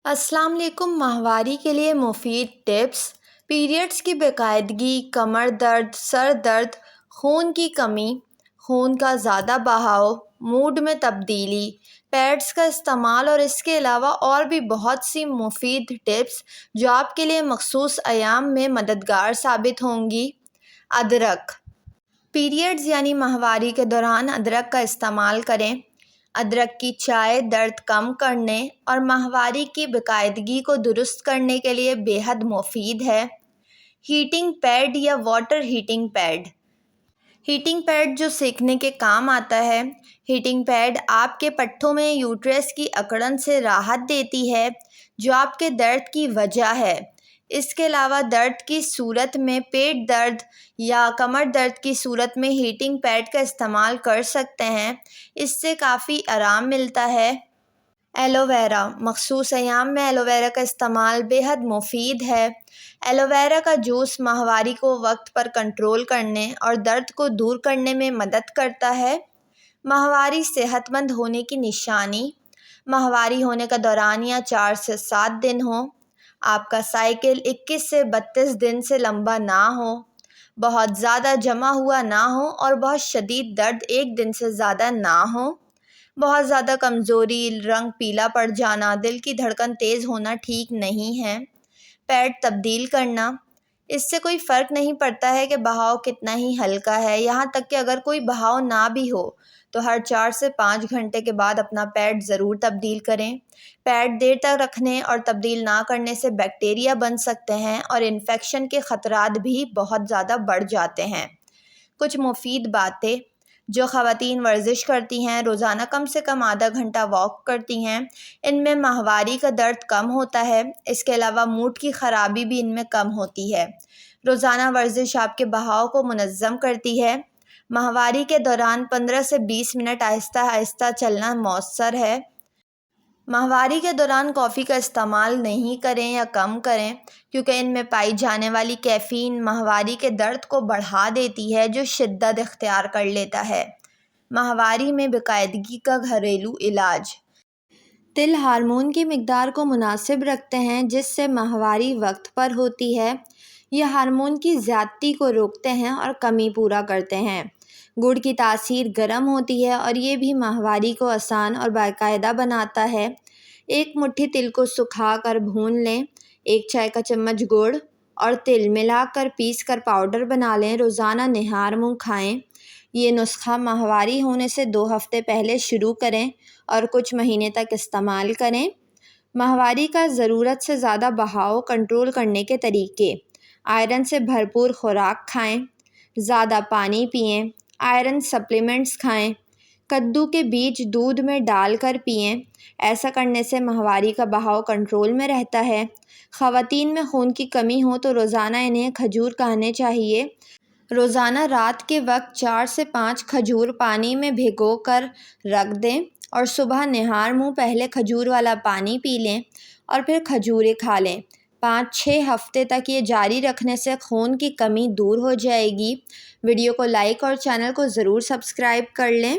السلام علیکم۔ ماہواری کے لیے مفید ٹپس۔ پیریڈز کی باقاعدگی، کمر درد، سر درد، خون کی کمی، خون کا زیادہ بہاؤ، موڈ میں تبدیلی، پیڈز کا استعمال اور اس کے علاوہ اور بھی بہت سی مفید ٹپس جو آپ کے لیے مخصوص ایام میں مددگار ثابت ہوں گی۔ ادرک۔ پیریڈز یعنی ماہواری کے دوران ادرک کا استعمال کریں۔ ادرک کی چائے درد کم کرنے اور ماہواری کی باقاعدگی کو درست کرنے کے لیے بے حد مفید ہے۔ ہیٹنگ پیڈ یا water heating pad. Heating pad جو سیکنے کے کام آتا ہے۔ ہیٹنگ پیڈ آپ کے پٹھوں میں یوٹرس کی اکڑن سے راحت دیتی ہے جو آپ کے درد کی وجہ ہے۔ اس کے علاوہ درد کی صورت میں، پیٹ درد یا کمر درد کی صورت میں ہیٹنگ پیڈ کا استعمال کر سکتے ہیں۔ اس سے کافی آرام ملتا ہے۔ Aloe vera. مخصوص ایام میں ایلو ویرا کا استعمال بے حد مفید ہے۔ ایلو ویرا کا جوس ماہواری کو وقت پر کنٹرول کرنے اور درد کو دور کرنے میں مدد کرتا ہے۔ ماہواری صحت مند ہونے کی نشانی۔ ماہواری ہونے کا دورانیہ 4 سے 7 دن ہو۔ آپ کا سائیکل 21 سے 32 دن سے لمبا نہ ہو۔ بہت زیادہ جمع ہوا نہ ہو اور بہت شدید درد 1 دن سے زیادہ نہ ہو۔ بہت زیادہ کمزوری، رنگ پیلا پڑ جانا، دل کی دھڑکن تیز ہونا ٹھیک نہیں ہے۔ پیڈ تبدیل کرنا۔ اس سے کوئی فرق نہیں پڑتا ہے کہ بہاؤ کتنا ہی ہلکا ہے، یہاں تک کہ اگر کوئی بہاؤ نہ بھی ہو تو ہر 4 سے 5 گھنٹے کے بعد اپنا پیڈ ضرور تبدیل کریں۔ پیڈ دیر تک رکھنے اور تبدیل نہ کرنے سے بیکٹیریا بن سکتے ہیں اور انفیکشن کے خطرات بھی بہت زیادہ بڑھ جاتے ہیں۔ کچھ مفید باتیں۔ جو خواتین ورزش کرتی ہیں، روزانہ کم سے کم آدھا گھنٹہ واک کرتی ہیں، ان میں ماہواری کا درد کم ہوتا ہے۔ اس کے علاوہ موڈ کی خرابی بھی ان میں کم ہوتی ہے۔ روزانہ ورزش آپ کے بہاؤ کو منظم کرتی ہے۔ ماہواری کے دوران 15 سے 20 منٹ آہستہ آہستہ چلنا مؤثر ہے۔ ماہواری کے دوران کافی کا استعمال نہیں کریں یا کم کریں کیونکہ ان میں پائی جانے والی کیفین ماہواری کے درد کو بڑھا دیتی ہے جو شدت اختیار کر لیتا ہے۔ ماہواری میں باقاعدگی کا گھریلو علاج۔ تل ہارمون کی مقدار کو مناسب رکھتے ہیں جس سے ماہواری وقت پر ہوتی ہے۔ یہ ہارمون کی زیادتی کو روکتے ہیں اور کمی پورا کرتے ہیں۔ گڑ کی تاثیر گرم ہوتی ہے اور یہ بھی ماہواری کو آسان اور باقاعدہ بناتا ہے۔ 1 مٹھی تل کو سکھا کر بھون لیں۔ 1 چائے کا چمچ گڑ اور تل ملا کر پیس کر پاؤڈر بنا لیں۔ روزانہ نہار منہ کھائیں۔ یہ نسخہ ماہواری ہونے سے 2 ہفتے پہلے شروع کریں اور کچھ مہینے تک استعمال کریں۔ ماہواری کا ضرورت سے زیادہ بہاؤ کنٹرول کرنے کے طریقے۔ آئرن سے بھرپور خوراک کھائیں۔ زیادہ پانی پئیں۔ آئرن سپلیمنٹس کھائیں۔ کدو کے بیج دودھ میں ڈال کر پئیں۔ ایسا کرنے سے ماہواری کا بہاؤ کنٹرول میں رہتا ہے۔ خواتین میں خون کی کمی ہو تو روزانہ انہیں کھجور کھانے چاہیے۔ روزانہ رات کے وقت 4 سے 5 کھجور پانی میں بھگو کر رکھ دیں اور صبح نہار منہ پہلے کھجور والا پانی پی لیں اور پھر کھجوریں کھا لیں۔ 5-6 ہفتے تک یہ جاری رکھنے سے خون کی کمی دور ہو جائے گی۔ ویڈیو کو لائک اور چینل کو ضرور سبسکرائب کر لیں۔